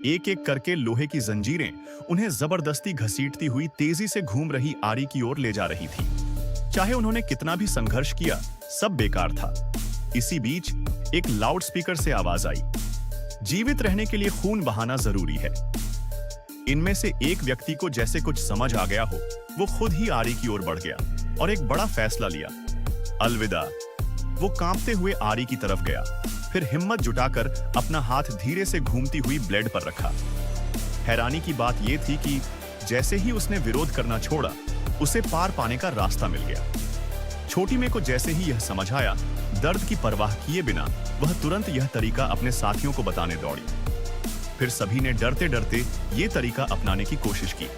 एक एक करके लोहे की जंजीरें उन्हें जबरदस्ती घसीटती हुई तेजी से घूम रही आरी की ओर ले जा रही थी। चाहे उन्होंने कितना भी संघर्ष किया, सब बेकार था। इसी बीच एक लाउडस्पीकर से आवाज आई, जीवित रहने के लिए खून बहाना जरूरी है। इनमें से एक व्यक्ति को जैसे कुछ समझ आ गया हो, वो खुद ही आरी की ओर बढ़ गया और एक बड़ा फैसला लिया, अलविदा। वो कांपते हुए आरी की तरफ गया, फिर हिम्मत जुटाकर अपना हाथ धीरे से घूमती हुई ब्लेड पर रखा। हैरानी की बात यह थी कि जैसे ही उसने विरोध करना छोड़ा, उसे पार पाने का रास्ता मिल गया। छोटी में को जैसे ही यह समझ आया, दर्द की परवाह किए बिना वह तुरंत यह तरीका अपने साथियों को बताने दौड़ी। फिर सभी ने डरते डरते ये तरीका अपनाने की कोशिश की।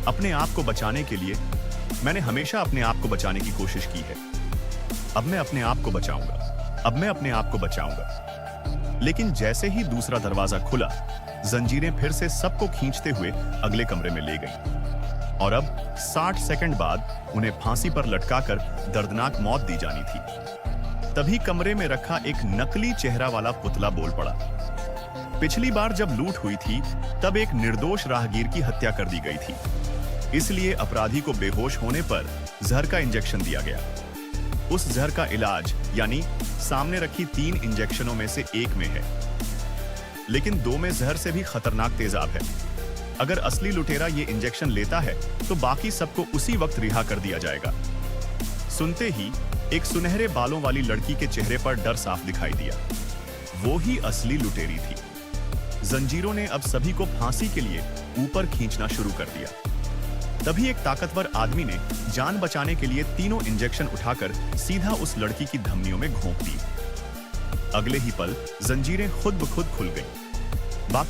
अपने आप को बचाने के लिए मैंने हमेशा अपने आप को बचाने की कोशिश की है। अब मैं अपने आप को बचाऊंगा, अब मैं अपने आप को बचाऊंगा। लेकिन जैसे ही दूसरा दरवाजा खुला, जंजीरें फिर से सबको खींचते हुए अगले कमरे में ले गईं। और अब 60 सेकंड बाद उन्हें फांसी पर लटकाकर दर्दनाक मौत दी जानी थी। तभी कमरे में रखा एक नकली चेहरा वाला पुतला बोल पड़ा, पिछली बार जब लूट हुई थी, तब एक निर्दोष राहगीर की हत्या कर दी गई थी। इसलिए अपराधी को बेहोश होने पर जहर का इंजेक्शन दिया गया। उस जहर का इलाज यानी सामने रखी 3 इंजेक्शनों में से एक में है, लेकिन 2 में जहर से भी खतरनाक तेजाब है। अगर असली लुटेरा ये इंजेक्शन लेता है तो बाकी सबको उसी वक्त रिहा कर दिया जाएगा। सुनते ही एक सुनहरे बालों वाली लड़की के चेहरे पर डर साफ दिखाई दिया। वो ही असली लुटेरी थी। जंजीरों ने अब सभी को फांसी के लिए ऊपर खींचना शुरू कर दिया। तभी एक ताकतवर आदमी ने जान बचाने के लिए तीनों इंजेक्शन उठाकर सीधा उस लड़की की धमनियों में घोंप दी। अगले ही पल जंजीरें खुद ब खुद खुल गईं।